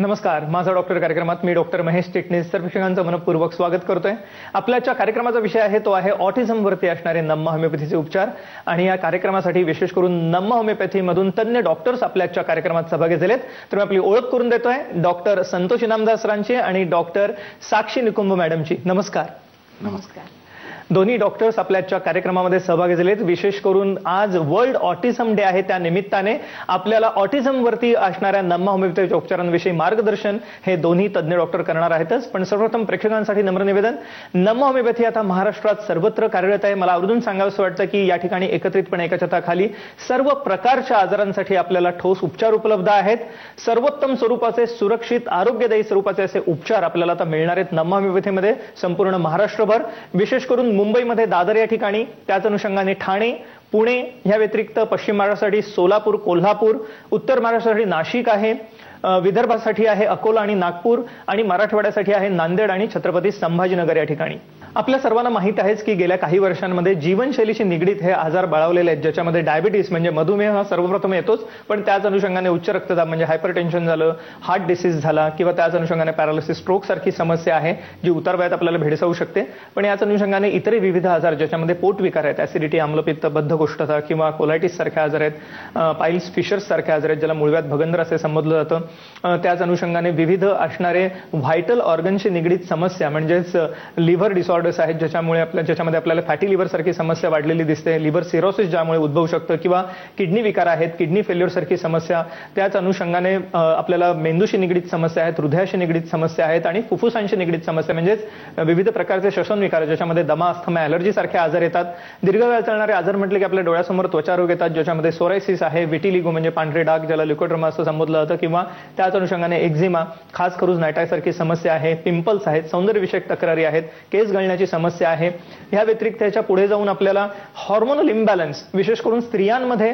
नमस्कार, माझा डॉक्टर कार्यक्रमात मी डॉक्टर महेश चिटणीस सर्व प्रेक्षकांचं मनपूर्वक स्वागत करतोय। आपल्याच्या कार्यक्रमाचा विषय आहे तो आहे ऑटिझमवरती असणारे नम्मा होमिओपॅथीचे उपचार आणि या कार्यक्रमासाठी विशेष करून नम्मा होमिओपॅथी मधून तज्ञ डॉक्टर्स आपल्याच्या कार्यक्रमात सहभागी झालेत। तर मी आपली ओळख करून देतोय, डॉक्टर संतोष इनामदार सरांची आणि डॉक्टर साक्षी निकुंभ मॅडमची। नमस्कार। नमस्कार। दोन्ही डॉक्टर्स आपल्याच्या कार्यक्रमामध्ये सहभागी झालेत। विशेष करून आज वर्ल्ड ऑटिझम डे आहे, त्या निमित्ताने आपल्याला ऑटिझमवरती असणाऱ्या नम्मा होमिओपॅथीच्या उपचारांविषयी मार्गदर्शन हे दोन्ही तज्ञ डॉक्टर करणार आहेतच। पण सर्वप्रथम प्रेक्षकांसाठी नम्र निवेदन, नम्मा होमिओपॅथी आता महाराष्ट्रात सर्वत्र कार्यरत आहे। मला आवर्जून सांगावंसं वाटतं की या ठिकाणी एकत्रितपणे एका छताखाली सर्व प्रकारच्या आजारांसाठी आपल्याला ठोस उपचार उपलब्ध आहेत। सर्वोत्तम स्वरूपाचे, सुरक्षित, आरोग्यदायी स्वरूपाचे असे उपचार आपल्याला आता मिळणार आहेत नम्मा होमिओपॅथीमध्ये संपूर्ण महाराष्ट्रभर। विशेष करून मुंबईमध्ये दादर या ठिकाणी, त्याच अनुषंगाने ठाणे, पुणे, या व्यतिरिक्त पश्चिम महाराष्ट्रासाठी सोलापूर, कोल्हापूर, उत्तर महाराष्ट्रासाठी नाशिक आहे, विदर्भासाठी आहे अकोला आणि नागपूर, आणि मराठवाड्यासाठी आहे नांदेड आणि छत्रपती संभाजीनगर या ठिकाणी। आपल्या सर्वांना माहित आहेच की गेल्या काही वर्षांमध्ये जीवनशैलीशी निगडीत हे आजार बळावलेले आहेत, ज्याच्यामध्ये डायबिटीस म्हणजे मधुमेह हा सर्वप्रथम येतोच, पण त्याच अनुषंगाने उच्च रक्तदाब म्हणजे हायपरटेन्शन झालं, हार्ट डिसीज झाला, किंवा त्याच अनुषंगाने पॅरालिसिस, स्ट्रोक सारखी समस्या आहे जी उतार वयात आपल्याला भेडसावू शकते। पण याच अनुषंगाने इतरही विविध आजार ज्याच्यामध्ये पोटविकार आहेत, ऍसिडिटी, आम्लपित्त, बद्धकोष्ठता किंवा कोलायटिस सारखे आजार आहेत, पाइल्स फिशर्स सारखे आजार आहेत ज्याला मूळव्याध भगंदर असे संबोधलं जातं। त्याच अनुषंगाने विविध असणारे व्हायटल ऑर्गनशी निगडीत समस्या म्हणजेच लिव्हर डिसऑर्डर्स आहेत, ज्याच्यामध्ये आपल्याला फॅटी लिव्हर सारखी समस्या वाढलेली दिसते, लिव्हर सिरोसिस ज्यामुळे उद्भवू शकतं, किंवा किडनी विकार आहेत, किडनी फेल्युअर सारखी समस्या। त्याच अनुषंगाने आपल्याला मेंदूशी निगडीत समस्या आहेत, हृदयाशी निगडीत समस्या आहेत, आणि फुफ्फुसांशी निगडीत समस्या म्हणजेच विविध प्रकारचे श्वसन विकार ज्याच्यामध्ये दमा, अस्थमा, ॲलर्जी सारखे आजार येतात। दीर्घकाळ चालणारे आजार म्हटले की आपल्या डोळ्यासमोर त्वचारोग येतात, ज्याच्यामध्ये सोरायसिस आहे, विटिलिगो म्हणजे पांढरे डाग ज्याला ल्युकोड्रामा असं संबोधलं जातं, किंवा त्याच अनुषंगाने एक्झिमा, खास खरूज नायटासारखी समस्या आहे, पिंपल्स आहेत, सौंदर्यविषयक तक्रारी आहेत, केस गळण्याची समस्या आहे। या व्यतिरिक्त त्याच्या पुढे जाऊन आपल्याला हॉर्मोनल इम्बॅलन्स, विशेष करून स्त्रियांमध्ये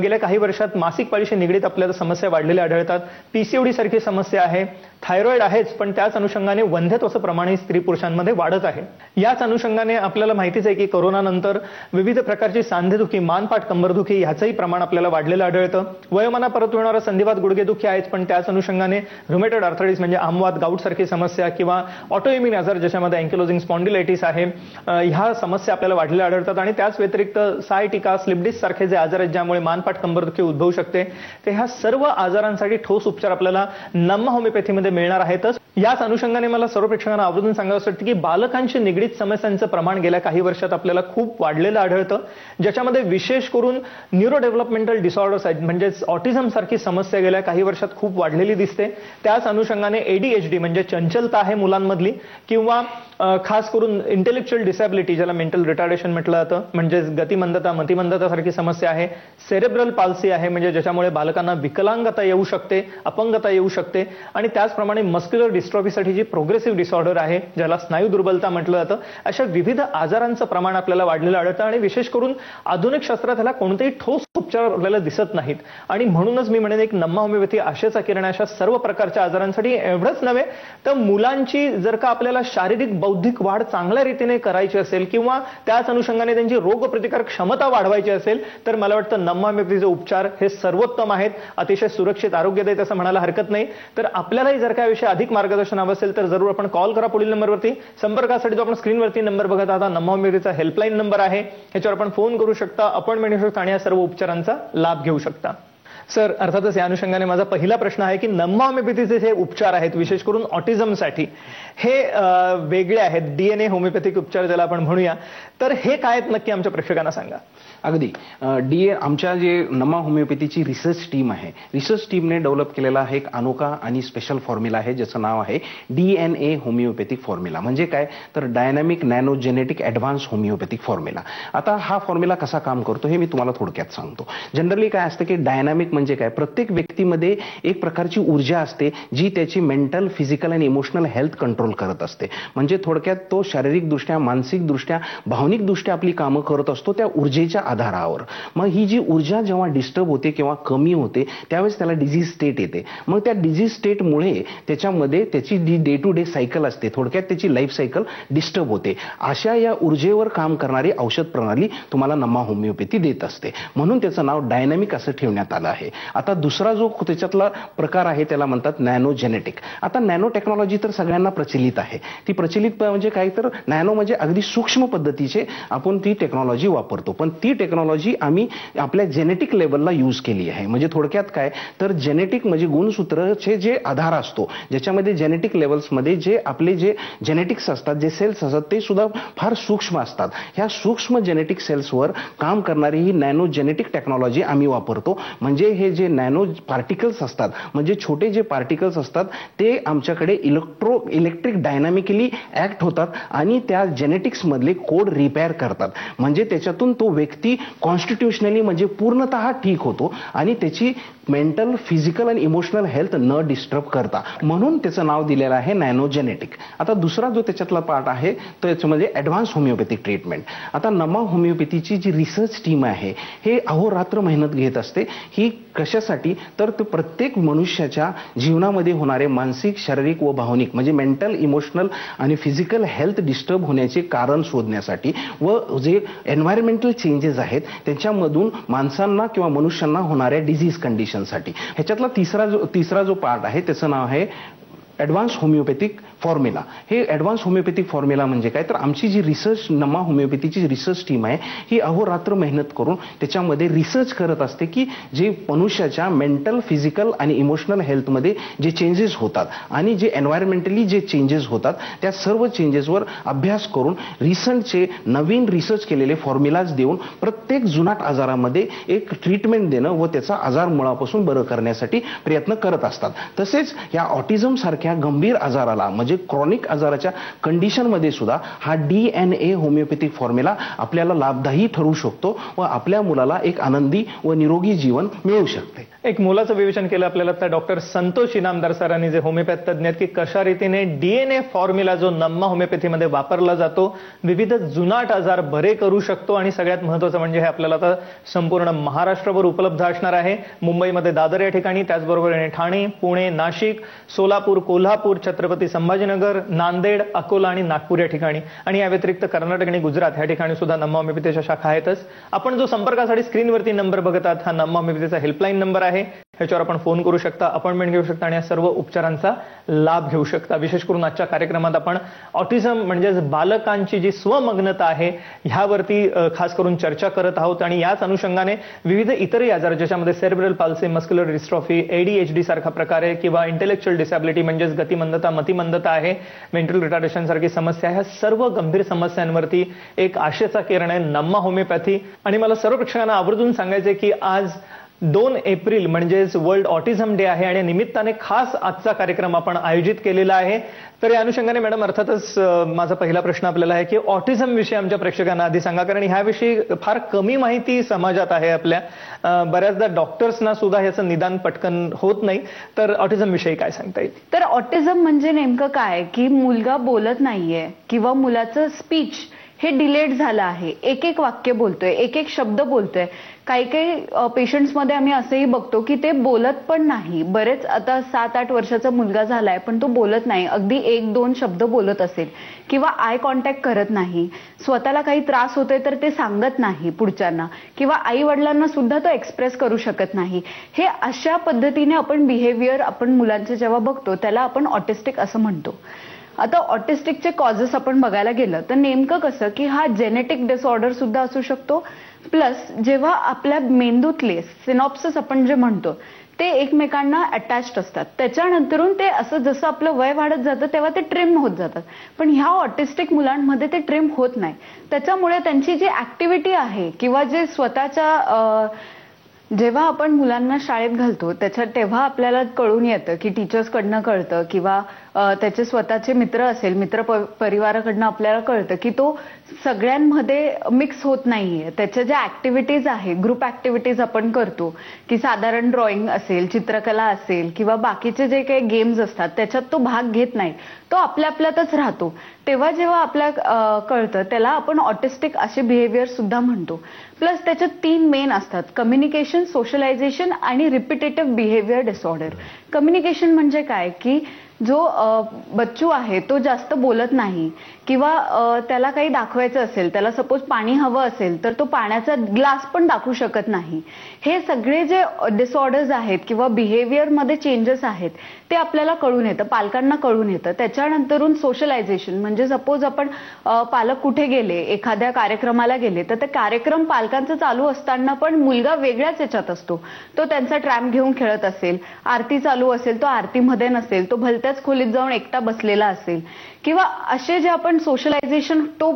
गेल्या काही वर्षात मासिक पाळीशी निगडीत आपल्याला समस्या वाढलेल्या आढळतात, पीसीओडी सारखी समस्या आहे, थायरॉइड आहेच, पण त्याच अनुषंगाने वंध्यत्वाचं प्रमाण स्त्री पुरुषांमध्ये वाढत आहे। याच अनुषंगाने आपल्याला माहितीच आहे की कोरोना नंतर विविध प्रकारची सांधेदुखी, मानपाठ, कंबरदुखी ह्याचंही प्रमाण आपल्याला वाढलेलं आढळतं। वयोमाना परत होणारा संधिवात, गुडघेदुखी आहेच, पण त्याच अनुषंगाने रुमेटॉइड आर्थरायटिस म्हणजे आमवात, गाऊट सारखी समस्या, किंवा ऑटोइम्युन आजार ज्याच्यामध्ये अँकिलोजिंग स्पॉन्डिलायटिस आहे, ह्या समस्या आपल्याला वाढलेल्या आढळतात। आणि त्याच व्यतिरिक्त सायटिका, स्लिप डिस्क सारखे जे आजार आहेत ज्यामुळे मानपाठ, कंबरदुखी उद्भवू शकते, ते ह्या सर्व आजारांसाठी ठोस उपचार आपल्याला नम्मा होमिओपॅथीमध्ये मिळणार आहेतच। याच अनुषंगाने मला सर्व प्रेक्षकांना आवर्जून सांगावं वाटतं की बालकांशी निगडीत समस्यांचं प्रमाण गेल्या काही वर्षात आपल्याला खूप वाढलेलं आढळतं, ज्याच्यामध्ये विशेष करून न्यूरो डेव्हलपमेंटल डिसऑर्डर्स आहेत, म्हणजेच ऑटिझम सारखी समस्या गेल्या काही वर्षात खूप वाढलेली दिसते। त्याच अनुषंगाने एडीएचडी म्हणजे चंचलता आहे मुलांमधली, किंवा खास करून इंटेलेक्च्युअल डिसॅबिलिटी ज्याला मेंटल रिटार्डेशन म्हटलं जातं, म्हणजेच गतिमंदता, मतिमंदता सारखी समस्या आहे, सेरेब्रल पाल्सी आहे म्हणजे ज्याच्यामुळे बालकांना विकलांगता येऊ शकते, अपंगता येऊ शकते, आणि त्याचप्रमाणे मस्क्युलर डिस्ट्रॉफीसाठी जी प्रोग्रेसिव्ह डिसऑर्डर आहे ज्याला स्नायू दुर्बलता म्हटलं जातं, अशा विविध आजारांचं प्रमाण आपल्याला वाढलेलं आढळतं। आणि विशेष करून आधुनिक शास्त्रात ह्याला कोणतेही ठोस उपचार आपल्याला दिसत नाहीत, आणि म्हणूनच मी म्हणेन एक नम्मा होमिओपॅथी आशेचा किरण अशा सर्व प्रकारच्या आजारांसाठी। एवढंच नव्हे तर मुलांची जर का आपल्याला शारीरिक, बौद्धिक वाढ चांगल्या रीतीने करायची असेल, किंवा त्याच अनुषंगाने त्यांची रोगप्रतिकारक क्षमता वाढवायची असेल, तर मला वाटतं नम्मा होमिओपॅथीचे उपचार हे सर्वोत्तम आहेत, अतिशय सुरक्षित, आरोग्यदायी असं म्हणायला हरकत नाही। तर आपल्यालाही जर का विषय अधिक मार्गदर्शन हवं असेल तर जरूर आपण कॉल करा पुढील नंबरवरती। संपर्कासाठी जो आपण स्क्रीनवरती नंबर बघत आहात नम्मा होमिओपॅथीचा हेल्पलाईन नंबर आहे, ह्याच्यावर आपण फोन करू शकता, अपॉइंटमेंट घेऊ शकता आणि या सर्व उपचारांचा लाभ घेऊ शकता। सर, अर्थातच या अनुषंगाने माझा पहिला प्रश्न आहे की नम्मा होमिओपॅथीचे जे उपचार आहेत विशेष करून ऑटिझमसाठी हे वेगळे आहेत, डीएनए होमिओपॅथिक उपचार ज्याला आपण म्हणूया, तर हे काय आहेत नक्की आमच्या प्रेक्षकांना सांगा। अगदी आमच्या जे नम्मा होमिओपॅथीची रिसर्च टीम आहे, रिसर्च टीमने डेव्हलप केलेला हा एक अनोखा आणि स्पेशल फॉर्म्युला आहे ज्याचं नाव आहे डीएनए होमिओपॅथिक फॉर्म्युला। म्हणजे काय तर dynamic nano genetic advance homeopathic formula. आता हा फॉर्म्युला कसा काम करतो हे मी तुम्हाला थोडक्यात सांगतो। जनरली काय असतं की डायनामिक म्हणजे काय, प्रत्येक व्यक्तीमध्ये एक प्रकारची ऊर्जा असते जी त्याची मेंटल, फिजिकल आणि इमोशनल हेल्थ कंट्रोल करत असते। म्हणजे थोडक्यात तो शारीरिकदृष्ट्या, मानसिकदृष्ट्या, भावनिकदृष्ट्या आपली कामं करत असतो त्या ऊर्जेच्या आधारावर। मग ही जी ऊर्जा जेव्हा डिस्टर्ब होते किंवा कमी होते त्यावेळेस त्याला डिझीज स्टेट येते। मग त्या डिझीज स्टेटमुळे त्याच्यामध्ये त्याची जी डे टू डे सायकल असते, थोडक्यात त्याची लाईफ सायकल डिस्टर्ब होते। अशा या ऊर्जेवर काम करणारी औषध प्रणाली तुम्हाला नम्मा होमिओपॅथी देत असते, म्हणून त्याचं नाव डायनामिक असं ठेवण्यात आलं आहे। आहे. आता दुसरा जो त्याच्यातला प्रकार आहे त्याला म्हणतात नॅनो जेनेटिक. आता नॅनो टेक्नॉलॉजी तर सगळ्यांना प्रचलित आहे. ती प्रचलित म्हणजे काय, तर नॅनो म्हणजे अगदी सूक्ष्म पद्धतीचे आपण ती टेक्नॉलॉजी वापरतो, पण ती टेक्नॉलॉजी आम्ही आपल्या जेनेटिक लेवलला यूज केली आहे. म्हणजे थोडक्यात काय, तर जेनेटिक म्हणजे गुणसूत्रचे जे आधार असतो, ज्याच्यामध्ये जेनेटिक लेवल्समध्ये जे आपले जे जेनेटिक्स असतात, जे सेल्स असतात, ते सुद्धा फार सूक्ष्म असतात. ह्या सूक्ष्म जेनेटिक सेल्सवर काम करणारी ही नॅनो जेनेटिक टेक्नॉलॉजी आम्ही वापरतो. म्हणजे हे जे नॅनो पार्टिकल्स असतात, म्हणजे छोटे जे पार्टिकल्स असतात, ते आमच्याकडे इलेक्ट्रिक डायनामिकली ऍक्ट होतात आणि त्या जेनेटिक्स मधले कोड रिपेअर करतात. म्हणजे त्याच्यातून तो व्यक्ती कॉन्स्टिट्युशनली म्हणजे पूर्णतः ठीक होतो आणि त्याची मेंटल, फिजिकल आणि इमोशनल हेल्थ न डिस्टर्ब करता, म्हणून त्याचं नाव दिलेलं आहे नॅनो जेनेटिक. आता दुसरा जो त्याच्यातला पार्ट आहे तो याच्यामध्ये ऍडव्हान्स होमिओपॅथिक ट्रीटमेंट. आता नमा होमिओपॅथीची जी रिसर्च टीम आहे हे अहोरात्र मेहनत घेत असते. ही कशासाठी, तर तो प्रत्येक मनुष्याच्या जीवनामध्ये होणारे मानसिक, शारीरिक व भावनिक म्हणजे मेंटल, इमोशनल आणि फिजिकल हेल्थ डिस्टर्ब होण्याचे कारण शोधण्यासाठी व जे एन्व्हायरमेंटल चेंजेस आहेत त्याच्यामधून माणसांना किंवा मनुष्यांना होणाऱ्या डिझीज कंडिशनसाठी. ह्याच्यातला तिसरा जो पार्ट आहे त्याचं नाव आहे ऍडव्हान्स होमिओपॅथिक फॉर्म्युला. हे ऍडव्हान्स होमिओपॅथिक फॉर्म्युला म्हणजे काय, तर आमची जी रिसर्च नमा होमिओपॅथीची रिसर्च टीम आहे ही अहोरात्र मेहनत करून त्याच्यामध्ये रिसर्च करत असते की जे मनुष्याच्या मेंटल, फिजिकल आणि इमोशनल हेल्थमध्ये जे चेंजेस होतात आणि जे एन्व्हायरमेंटली जे चेंजेस होतात त्या सर्व चेंजेसवर अभ्यास करून रिसंटचे नवीन रिसर्च केलेले फॉर्म्युलाज देऊन प्रत्येक जुनाट आजारामध्ये एक ट्रीटमेंट देणं व त्याचा आजार मुळापासून बरं करण्यासाठी प्रयत्न करत असतात. तसेच या ऑटिझम सारख्या गंभीर आजाराला म्हणजे क्रॉनिक आजाराच्या कंडिशन मध्ये सुद्धा हा DNA होमिओपॅथिक फॉर्म्युला आपल्याला लाभदायी ठरू शकतो व आपल्या मुलाला एक आनंदी व निरोगी जीवन मिळू शकते. एक मुलाचं विवेचन केलं आपल्याला तर डॉक्टर संतोष इनामदार सरांनी, जे होमिओपॅथ तज्ञ आहेत, की कशा रीतीने DNA फॉर्म्युला जो नम्मा होमिओपॅथीमध्ये वापरला जातो विविध जुनाट आजार बरे करू शकतो. आणि सगळ्यात महत्त्वाचं म्हणजे हे आपल्याला आता संपूर्ण महाराष्ट्रभर उपलब्ध असणार आहे. मुंबईमध्ये दादर या ठिकाणी, त्याचबरोबर ठाणे, पुणे, नाशिक, सोलापूर, कोल्हापूर, छत्रपती संभाजीनगर, नांदेड, अकोला आणि नागपूर या ठिकाणी, आणि या व्यतिरिक्त कर्नाटक आणि गुजरात या ठिकाणी सुद्धा नम्मा होमिओपॅथीच्या शाखा आहेतच. आपण जो संपर्कासाठी स्क्रीनवरती नंबर बघत आहात हा नम्मा होमिओपॅथीचा हेल्पलाईन नंबर आहे. ह्याच्यावर आपण फोन करू शकता, अपॉइंटमेंट घेऊ शकता आणि या सर्व उपचारांचा लाभ घेऊ शकता. विशेष करून आजच्या कार्यक्रमात आपण ऑटिझम म्हणजेच बालकांची जी स्वमग्नता आहे ह्यावरती खास करून चर्चा करत आहोत. आणि याच अनुषंगाने विविध इतरही आजार ज्याच्यामध्ये cerebral palsy, muscular dystrophy, ADHD सारखा प्रकार आहे किंवा इंटेलेक्च्युअल डिसॅबिलिटी म्हणजेच गतिमंदता, मतिमंदता आहे, मेंटल रिटार्डेशन सारखी समस्या, ह्या सर्व गंभीर समस्यांवरती एक आशेचा किरण आहे नम्मा होमिओपॅथी. आणि मला सर्व प्रेक्षकांना आवर्जून सांगायचे की आज 2 एप्रिल म्हणजेच वर्ल्ड ऑटिझम डे आहे आणि निमित्ताने खास आजचा कार्यक्रम आपण आयोजित केलेला आहे. तर या अनुषंगाने मॅडम अर्थातच माझा पहिला प्रश्न आपल्याला आहे की ऑटिझम विषयी आमच्या प्रेक्षकांना आधी सांगा, कारण ह्याविषयी फार कमी माहिती समाजात आहे आपल्या. बऱ्याचदा डॉक्टर्सना सुद्धा ह्याचं निदान पटकन होत नाही. तर ऑटिझम विषयी काय सांगता येईल? तर ऑटिझम म्हणजे नेमकं काय की मुलगा बोलत नाहीये किंवा मुलाचं स्पीच हे डिलेड झालं आहे, एक वाक्य बोलतोय, एक शब्द बोलतोय. काही पेशंट्समध्ये आम्ही असंही बघतो की ते बोलत पण नाही. बरेच आता 7-8 वर्षाचा मुलगा झालाय पण तो बोलत नाही, अगदी 1-2 शब्द बोलत असेल किंवा आय कॉन्टॅक्ट करत नाही, स्वतःला काही त्रास होतोय तर ते सांगत नाही पुढच्यांना, किंवा आई वडिलांना सुद्धा तो एक्सप्रेस करू शकत नाही. हे अशा पद्धतीने आपण बिहेवियर आपण मुलांचे जेव्हा बघतो त्याला आपण ऑटिस्टिक असं म्हणतो. आता ऑटिस्टिकचे कॉजेस आपण बघायला गेलं तर नेमकं कसं की हा जेनेटिक डिसऑर्डर सुद्धा असू शकतो, प्लस जेव्हा आपल्या मेंदूतले सिनॉप्सिस आपण जे म्हणतो ते एकमेकांना अटॅच्ड असतात, त्याच्यानंतरून ते असं जसं आपलं वय वाढत जातं तेव्हा ते ट्रिम होत जातात. पण ह्या ऑटिस्टिक मुलांमध्ये ते ट्रिम होत नाही. त्याच्यामुळे त्यांची जी ऍक्टिव्हिटी आहे किंवा जे स्वतःच्या जेव्हा आपण मुलांना शाळेत घालतो तेव्हा आपल्याला कळून येतं की टीचर्सकडनं कळतं किंवा त्याचे स्वतःचे मित्र असेल, मित्र परिवाराकडनं आपल्याला कळतं की तो सगळ्यांमध्ये मिक्स होत नाहीये. त्याच्या ज्या ऍक्टिव्हिटीज आहे, ग्रुप ऍक्टिव्हिटीज आपण करतो की साधारण ड्रॉइंग असेल, चित्रकला असेल किंवा बाकीचे जे काही गेम्स असतात त्याच्यात तो भाग घेत नाही, तो आपल्यातच राहतो. तेव्हा जेव्हा आपल्याला कळतं त्याला आपण ऑटिस्टिक असे बिहेवियर सुद्धा म्हणतो. प्लस त्याच्यात 3 मेन असतात: कम्युनिकेशन, सोशलायझेशन आणि रिपिटेटिव्ह बिहेवियर डिसऑर्डर. कम्युनिकेशन म्हणजे काय की जो बच्चू आहे तो जास्त बोलत नाही किंवा त्याला काही दाखवायचं असेल, त्याला सपोज पाणी हवं असेल तर तो पाण्याचा ग्लास पण दाखवू शकत नाही. हे सगळे जे डिसऑर्डर्स आहेत किंवा बिहेवियर मध्ये चेंजेस आहेत ते आपल्याला कळून येतं, पालकांना कळून येतं. त्याच्यानंतरून सोशलायझेशन म्हणजे सपोज आपण पालक कुठे गेले, एखाद्या कार्यक्रमाला गेले तर ते कार्यक्रम पालकांचं चालू असताना पण मुलगा वेगळ्याच याच्यात असतो. तो त्यांचा ट्रॅम्प घेऊन खेळत असेल, आरती चालू असेल तो आरतीमध्ये नसेल, तो भलत्याच खोलीत जाऊन एकटा बसलेला असेल किंवा असे जे आपण सोशलायझेशन तो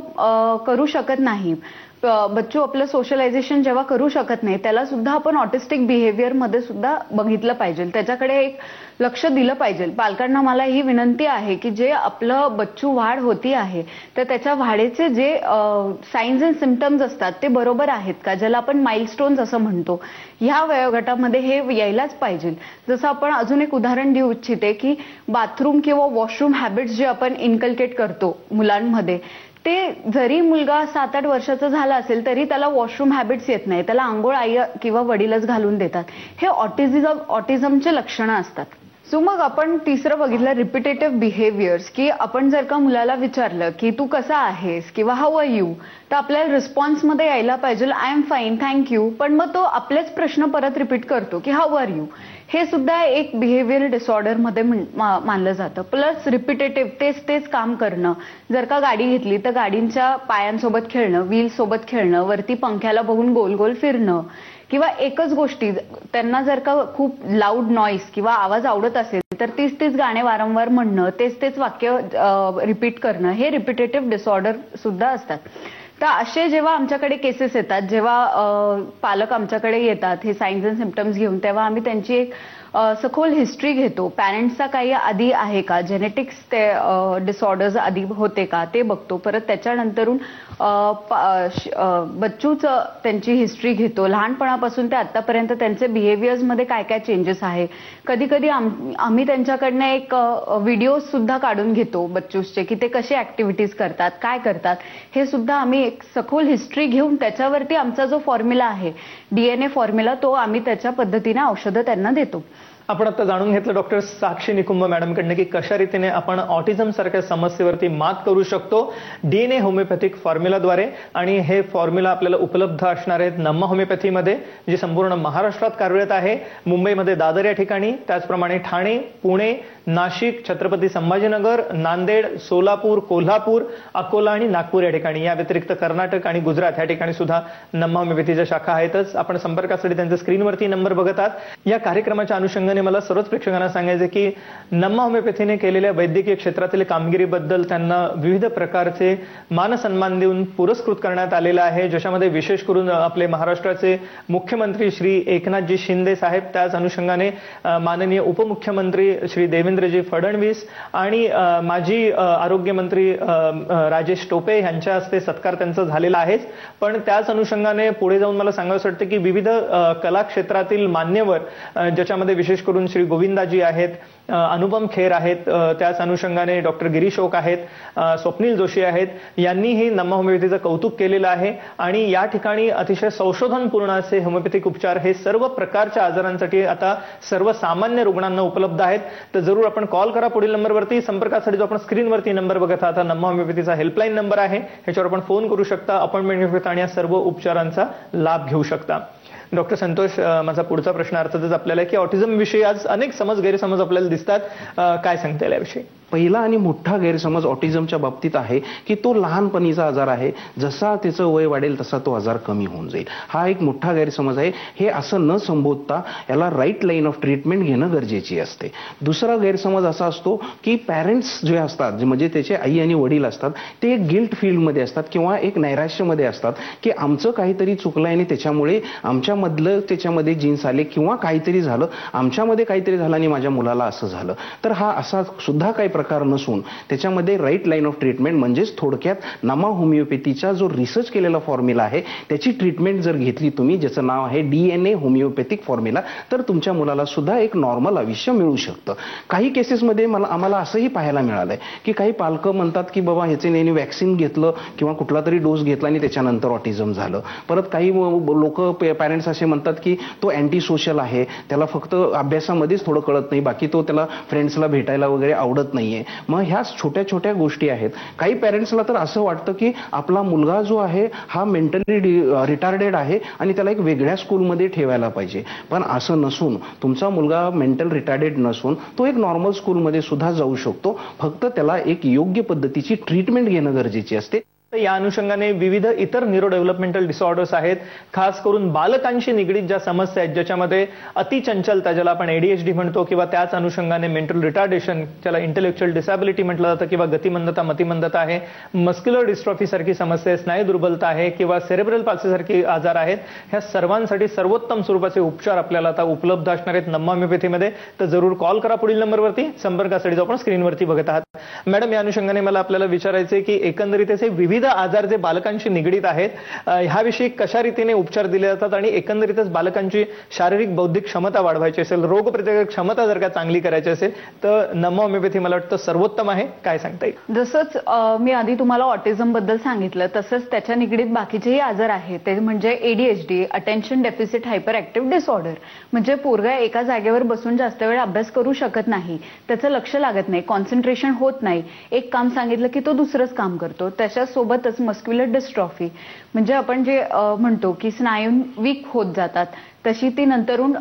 करू शकत नाही. बच्चू आपलं सोशलायझेशन जेव्हा करू शकत नाही त्याला सुद्धा आपण ऑटिस्टिक बिहेवियर मध्ये सुद्धा बघितलं पाहिजे, त्याच्याकडे एक लक्ष दिलं पाहिजे. पालकांना मला ही विनंती आहे की जे आपलं बच्चू वाढ होती आहे तर त्याच्या वाढीचे जे साईन्स अँड सिम्पटम्स असतात ते बरोबर आहेत का, ज्याला आपण माइलस्टोन्स असं म्हणतो, ह्या वयोगटामध्ये हे यायलाच पाहिजे. जसं आपण अजून एक उदाहरण देऊ इच्छिते की बाथरूम किंवा वॉशरूम हॅबिट्स जे आपण इन्कल्केट करतो मुलांमध्ये, ते जरी मुलगा 7-8 वर्षाचा झाला असेल तरी त्याला वॉशरूम हॅबिट्स येत नाही, त्याला आंघोळ आई किंवा वडीलच घालून देतात. हे ऑटिझमचे लक्षणं असतात. सो मग आपण तिसरं बघितलं रिपिटेटिव्ह बिहेवियर्स, की आपण जर का मुलाला विचारलं की तू कसा आहेस किंवा हाऊ आर यू, तर आपल्याला रिस्पॉन्समध्ये यायला पाहिजे आय एम फाईन थँक्यू, पण मग तो आपलेच प्रश्न परत रिपीट करतो की हाऊ आर यू. हे सुद्धा एक बिहेवियर डिसऑर्डर मध्ये मानलं जातं. प्लस रिपिटेटिव्ह तेच काम करणं, जर का गाडी घेतली तर गाडींच्या पायांसोबत खेळणं, व्हील सोबत खेळणं, वरती पंख्याला बघून गोल गोल फिरणं किंवा एकच गोष्टी, त्यांना जर का खूप लाऊड नॉईज किंवा आवाज आवडत असेल तर तीच गाणे वारंवार म्हणणं, तेच वाक्य रिपीट करणं, हे रिपिटेटिव्ह डिसऑर्डर सुद्धा असतात. तर असे जेव्हा आमच्याकडे केसेस येतात, जेव्हा पालक आमच्याकडे येतात हे साईन्स अँड सिम्पटम्स घेऊन, तेव्हा आम्ही त्यांची एक सखोल हिस्ट्री घेतो. पॅरेंट्सचा काही आधी आहे का, जेनेटिक्स ते डिसऑर्डर्स आधी होते का ते बघतो. परत त्याच्यानंतरून बच्चूचं त्यांची हिस्ट्री घेतो, लहानपणापासून ते आतापर्यंत त्यांचे बिहेवियर्समध्ये काय काय चेंजेस आहे. कधी कधी आम्ही त्यांच्याकडनं एक व्हिडिओ सुद्धा काढून घेतो बच्चूसचे, की ते कसे ऍक्टिव्हिटीज करतात, काय करतात, हे सुद्धा आम्ही एक सखोल हिस्ट्री घेऊन त्याच्यावरती आमचा जो फॉर्म्युला आहे DNA फॉर्म्युला, तो आम्ही त्याच्या पद्धतीने औषधं त्यांना देतो. आपण आता जाणून घेतलं डॉक्टर साक्षी निकुंभ मॅडमकडनं की कशा रीतीने आपण ऑटिझम सारख्या समस्येवरती मात करू शकतो DNA होमिओपॅथिक फॉर्म्युलाद्वारे. आणि हे फॉर्म्युला आपल्याला उपलब्ध असणार आहेत नम्मा होमिओपॅथीमध्ये, जी संपूर्ण महाराष्ट्रात कार्यरत आहे. मुंबईमध्ये दादर या ठिकाणी, त्याचप्रमाणे ठाणे, पुणे, नाशिक, छत्रपती संभाजीनगर, नांदेड, सोलापूर, कोल्हापूर, अकोला आणि नागपूर या ठिकाणी. या व्यतिरिक्त कर्नाटक आणि गुजरात या ठिकाणी सुद्धा नम्मा होमिओपॅथीच्या शाखा आहेतच. आपण संपर्कासाठी त्यांचा स्क्रीनवरती नंबर बघत आहात. या कार्यक्रमाच्या अनुषंगाने मला सर्वच प्रेक्षकांना सांगायचं की नम्मा होमिओपॅथीने केलेल्या वैद्यकीय क्षेत्रातील कामगिरीबद्दल त्यांना विविध प्रकारचे मानसन्मान देऊन पुरस्कृत करण्यात आलेला आहे, ज्याच्यामध्ये विशेष करून आपले महाराष्ट्राचे मुख्यमंत्री श्री एकनाथजी शिंदे साहेब, त्याच अनुषंगाने माननीय उपमुख्यमंत्री श्री देवेंद्रजी फडणवीस आणि माजी आरोग्यमंत्री राजेश टोपे यांच्या हस्ते सत्कार त्यांचा झालेला आहेच. पण त्याच अनुषंगाने पुढे जाऊन मला सांगावंसं वाटतं की विविध कला क्षेत्रातील मान्यवर, ज्याच्यामध्ये विशेष करून श्री गोविंदाजी आहेत, अनुपम खेर आहेत, त्याच अनुषंगाने डॉक्टर गिरीश ओक आहेत, स्वप्नील जोशी आहेत, यांनीही नम्मा होमिओपॅथीचं कौतुक केलेलं आहे. आणि या ठिकाणी अतिशय संशोधनपूर्ण असे होमिओपॅथिक उपचार हे सर्व प्रकारच्या आजारांसाठी आता सर्वसामान्य रुग्णांना उपलब्ध आहेत. तर जरूर आपण कॉल करा पुढील नंबरवरती. संपर्कासाठी जो आपण स्क्रीनवरती नंबर बघत आहात, नम्मा होमिओपॅथीचा हेल्पलाईन नंबर आहे, ह्याच्यावर आपण फोन करू शकता, अपॉइंटमेंट घेऊ शकता आणि या सर्व उपचारांचा लाभ घेऊ शकता. डॉक्टर संतोष, माझा पुढचा प्रश्न अर्थातच आपल्याला की ऑटिझम विषयी आज अनेक समज गैरसमज आपल्याला दिसतात, काय सांगता येईल याविषयी? पहिला आणि मोठा गैरसमज ऑटिझमच्या बाबतीत आहे की तो लहानपणीचा आजार आहे, जसा त्याचं वय वाढेल तसा तो आजार कमी होऊन जाईल. हा एक मोठा गैरसमज आहे. हे असं न संबोधता याला राईट लाईन ऑफ ट्रीटमेंट घेणं गरजेची असते. दुसरा गैरसमज असा असतो की पॅरेंट्स जे असतात, म्हणजे त्याचे आई आणि वडील असतात, ते एक गिल्ट फील्डमध्ये असतात किंवा एक नैराश्यमध्ये असतात की आमचं काहीतरी चुकलंय आणि त्याच्यामुळे आमच्यामधलं त्याच्यामध्ये जीन्स आले किंवा काहीतरी झालं, आमच्यामध्ये काहीतरी झालं आणि माझ्या मुलाला असं झालं. तर हा असा सुद्धा काही प्रकार नसून त्याच्यामध्ये राईट लाईन ऑफ ट्रीटमेंट म्हणजेच थोडक्यात नमा होमिओपॅथीचा जो रिसर्च केलेला फॉर्म्युला आहे त्याची ट्रीटमेंट जर घेतली तुम्ही, ज्याचं नाव आहे DNA होमिओपॅथिक फॉर्म्युला, तर तुमच्या मुलाला सुद्धा एक नॉर्मल आयुष्य मिळू शकतं. काही केसेसमध्ये आम्हाला असंही पाहायला मिळालंय की काही पालकं म्हणतात की बाबा ह्याचे नेहमी वॅक्सिन घेतलं किंवा कुठला तरी डोस घेतला आणि त्याच्यानंतर ऑटिझम झालं. परत काही लोक पॅरेंट्स असे म्हणतात की तो अँटी सोशल आहे, त्याला फक्त अभ्यासामध्येच थोडं कळत नाही, बाकी तो त्याला फ्रेंड्सला भेटायला वगैरे आवडत नाहीये. मग ह्या छोट्या छोट्या गोष्टी आहेत. काही पॅरेंट्सला तर असं वाटतं की आपला मुलगा जो आहे हा मेंटली रिटार्डेड आहे आणि त्याला एक वेगळ्या स्कूलमध्ये ठेवायला पाहिजे. पण असं नसून तुमचा मुलगा मेंटल रिटार्डेड नसून तो एक नॉर्मल स्कूलमध्ये सुद्धा जाऊ शकतो. फक्त त्याला एक योग्य पद्धतीची ट्रीटमेंट घेणं गरजेची असते. तर या अनुषंगाने विविध इतर न्यूरो डेव्हलपमेंटल डिसऑर्डर्स आहेत, खास करून बालकांशी निगडीत ज्या समस्या आहेत ज्याच्यामध्ये अतिचंचलता ज्याला आपण ADHD म्हणतो किंवा त्याच अनुषंगाने मेंटल रिटार्डेशन ज्याला इंटेलेक्च्युअल डिसॅबिलिटी म्हटलं जातं किंवा गतिमंदता मतिमंदता आहे, मस्क्युलर डिस्ट्रॉफी सारखी समस्या आहे, स्नायू दुर्बलता आहे किंवा सेरेब्रल पाल्सी सारखी आजार आहेत, ह्या सर्वांसाठी सर्वोत्तम स्वरूपाचे उपचार आपल्याला आता उपलब्ध असणार आहेत नमा होमिओपॅथीमध्ये. तर जरूर कॉल करा पुढील नंबरवरती, संपर्कासाठी जो आपण स्क्रीनवरती बघत आहात. मॅडम, या अनुषंगाने मला आपल्याला विचारायचे की एकंदरीत असे विविध आजार जे बालकांशी निगडीत आहेत ह्याविषयी कशा रीतीने उपचार दिले जातात आणि एकंदरीतच बालकांची शारीरिक बौद्धिक क्षमता वाढवायची असेल, रोगप्रतिकारक क्षमता जर का चांगली करायची असेल तर नमा होमिओपॅथी मला वाटतं सर्वोत्तम आहे. काय सांगता येईल? जसंच मी आधी तुम्हाला ऑटिझम बद्दल सांगितलं तसंच त्याच्या निगडीत बाकीचेही आजार आहेत. ते म्हणजे ADHD, attention deficit hyper active disorder. म्हणजे पोरगा एका जागेवर बसून जास्त वेळ अभ्यास करू शकत नाही, त्याचं लक्ष लागत नाही, कॉन्सन्ट्रेशन होत नाही, एक काम सांगितलं की तो दुसरंच काम करतो. त्याच्यासोबतच मस्क्युलर डिस्ट्रॉफी म्हणजे आपण जे म्हणतो की स्नायू वीक होत जातात तशी ती नंतरून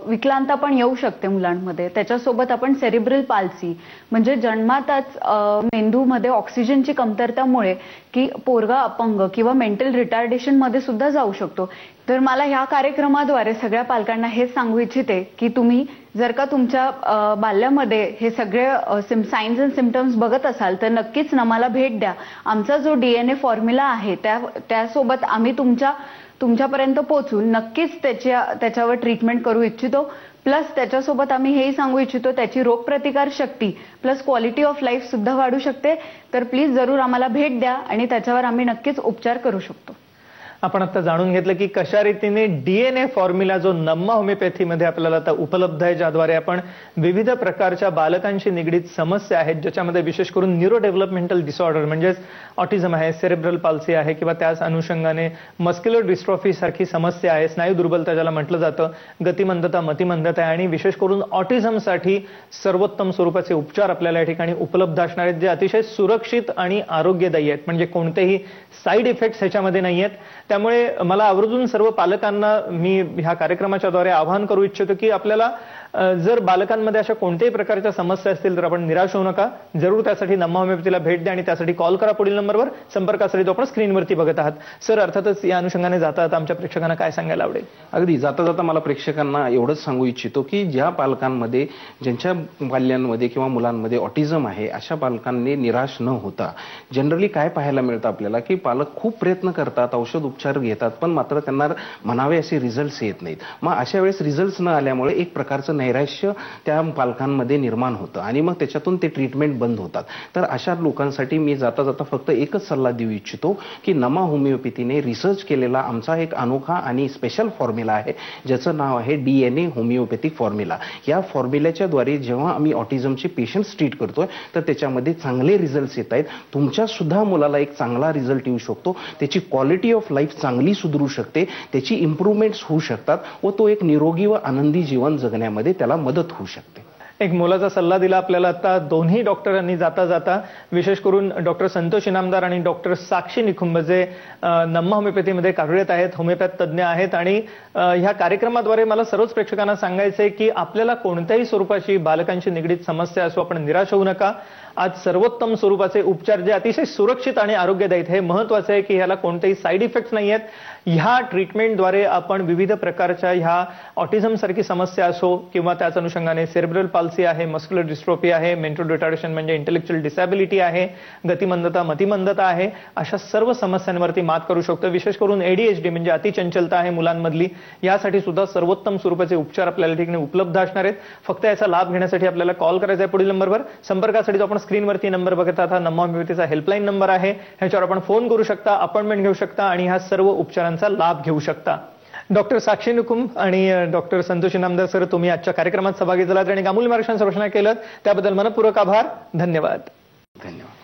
विकलांगता पण येऊ शकते मुलांमध्ये. त्याच्यासोबत आपण सेरिब्रल पाल्सी म्हणजे जन्मातच मेंदूमध्ये ऑक्सिजनची कमतरतामुळे की पोरगा अपंग किंवा मेंटल रिटार्डेशन मध्ये सुद्धा जाऊ शकतो. तर मला ह्या कार्यक्रमाद्वारे सगळ्या पालकांना हेच सांगू इच्छिते की तुम्ही जर का तुमच्या बाल्यामध्ये हे सगळे सायन्स अँड सिम्पटम्स बघत असाल तर नक्कीच नमाला भेट द्या. आमचा जो DNA फॉर्म्युला आहे त्यासोबत आम्ही तुमच्यापर्यंत पोहोचून नक्कीच त्याच्यावर ट्रीटमेंट करू इच्छितो. प्लस त्याच्यासोबत आम्ही हेही सांगू इच्छितो त्याची रोगप्रतिकार शक्ती प्लस क्वालिटी ऑफ लाईफ सुद्धा वाढू शकते. तर प्लीज जरूर आम्हाला भेट द्या आणि त्याच्यावर आम्ही नक्कीच उपचार करू शकतो. आपण आता जाणून घेतलं की कशा रीतीने DNA फॉर्म्युला जो नमा होमिओपॅथीमध्ये आपल्याला आता उपलब्ध आहे, ज्याद्वारे आपण विविध प्रकारच्या बालकांशी निगडीत समस्या आहेत ज्याच्यामध्ये विशेष करून न्यूरो डेव्हलपमेंटल डिसऑर्डर म्हणजेच ऑटिझम आहे, सेरेब्रल पाल्सी आहे किंवा त्याच अनुषंगाने मस्क्युलर डिस्ट्रॉफी सारखी समस्या आहे, स्नायू दुर्बलता ज्याला म्हटलं जातं, गतिमंदता मतिमंदता आहे आणि विशेष करून ऑटिझमसाठी सर्वोत्तम स्वरूपाचे उपचार आपल्याला या ठिकाणी उपलब्ध असणार आहेत जे अतिशय सुरक्षित आणि आरोग्यदायी आहेत. म्हणजे कोणतेही साईड इफेक्ट्स ह्याच्यामध्ये नाही आहेत. त्यामुळे मला आवर्जून सर्व पालकांना मी ह्या कार्यक्रमाच्या द्वारे आवाहन करू इच्छितो की आपल्याला जर बालकांमध्ये अशा कोणत्याही प्रकारच्या समस्या असतील तर आपण निराश होऊ नका. जरूर त्यासाठी नमा होमिओपॅथीला भेट द्या आणि त्यासाठी कॉल करा पुढील नंबरवर, संपर्कासाठी जो आपण स्क्रीनवरती बघत आहात. सर, अर्थातच या अनुषंगाने जाता आमच्या प्रेक्षकांना काय सांगायला आवडेल? अगदी जाता जाता मला प्रेक्षकांना एवढंच सांगू इच्छितो की ज्या पालकांमध्ये ज्यांच्या बाल्यांमध्ये किंवा मुलांमध्ये ऑटिझम आहे अशा पालकांनी निराश न होता, जनरली काय पाहायला मिळतं आपल्याला की पालक खूप प्रयत्न करतात, औषध उपचार घेतात, पण मात्र त्यांना म्हणावे असे रिझल्ट्स येत नाहीत. मग अशा वेळेस रिझल्ट्स न आल्यामुळे एक प्रकारचं नैराश्य त्या पालकांमध्ये निर्माण होतं आणि मग त्याच्यातून ते ट्रीटमेंट बंद होतात. तर अशा लोकांसाठी मी जाता जाता फक्त एकच सल्ला देऊ इच्छितो की नमा होमिओपॅथीने रिसर्च केलेला आमचा एक अनोखा आणि स्पेशल फॉर्म्युला आहे ज्याचं नाव आहे DNA होमिओपॅथिक फॉर्म्युला. या फॉर्म्युल्याच्या द्वारे जेव्हा आम्ही ऑटिझमचे पेशंट्स ट्रीट करतोय तर त्याच्यामध्ये चांगले रिझल्ट्स येत आहेत. तुमच्या सुद्धा मुलाला एक चांगला रिझल्ट येऊ शकतो, त्याची क्वालिटी ऑफ लाईफ चांगली सुधरू शकते, त्याची इम्प्रूव्हमेंट्स होऊ शकतात व तो एक निरोगी व आनंदी जीवन जगण्यामध्ये त्याला मदत होऊ शकते. एक मोलाचा सल्ला दिला आपल्याला आता दोन्ही डॉक्टरांनी जाता जाता, विशेष करून डॉक्टर संतोष इनामदार आणि डॉक्टर साक्षी निखुंब जे नमा होमिओपॅथीमध्ये कार्यरत आहेत, होमिओपॅथ तज्ज्ञ आहेत. आणि ह्या कार्यक्रमाद्वारे मला सर्वच प्रेक्षकांना सांगायचं आहे की आपल्याला कोणत्याही स्वरूपाची बालकांशी निगडीत समस्या असो आपण निराश होऊ नका. आज सर्वोत्तम स्वरूपाचे उपचार जे अतिशय सुरक्षित आणि आरोग्यदायी आहेत. हे महत्वाचं आहे की ह्याला कोणतेही साईड इफेक्ट्स नाही आहेत. ह्या ट्रीटमेंटद्वारे आपण विविध प्रकारच्या ह्या ऑटिझम सारखी समस्या असो किंवा त्याच अनुषंगाने सेरेब्रल पाल्सी आहे, मस्क्युलर डिस्ट्रोफी आहे, मेंटल रिटार्डेशन म्हणजे इंटेलेक्च्युअल डिसॅबिलिटी आहे, गतिमंदता मतिमंदता आहे, अशा सर्व समस्यांवरती मात करू शकतो. विशेष करून ADHD म्हणजे अतिचंचलता आहे मुलांमधली, यासाठी सुद्धा सर्वोत्तम स्वरूपाचे उपचार आपल्याला ठिकाणी उपलब्ध असणार आहेत. फक्त याचा लाभ घेण्यासाठी आपल्याला कॉल करायचा आहे पुढील नंबरवर. संपर्कासाठी जो आपण स्क्रीनवरती नंबर बघत आहात हा नमा होमिओपॅथीचा हेल्पलाईन नंबर आहे. ह्याच्यावर आपण फोन करू शकता, अपॉइंटमेंट घेऊ शकता आणि ह्या सर्व उपचारांचा लाभ घेऊ शकता. डॉक्टर साक्षी निकुम आणि डॉक्टर संतोष इनामदार सर, तुम्ही आजच्या कार्यक्रमात सहभागी झालात आणि अमूल्य मार्गदर्शन केलं त्याबद्दल मनपूर्वक आभार. धन्यवाद. धन्यवाद.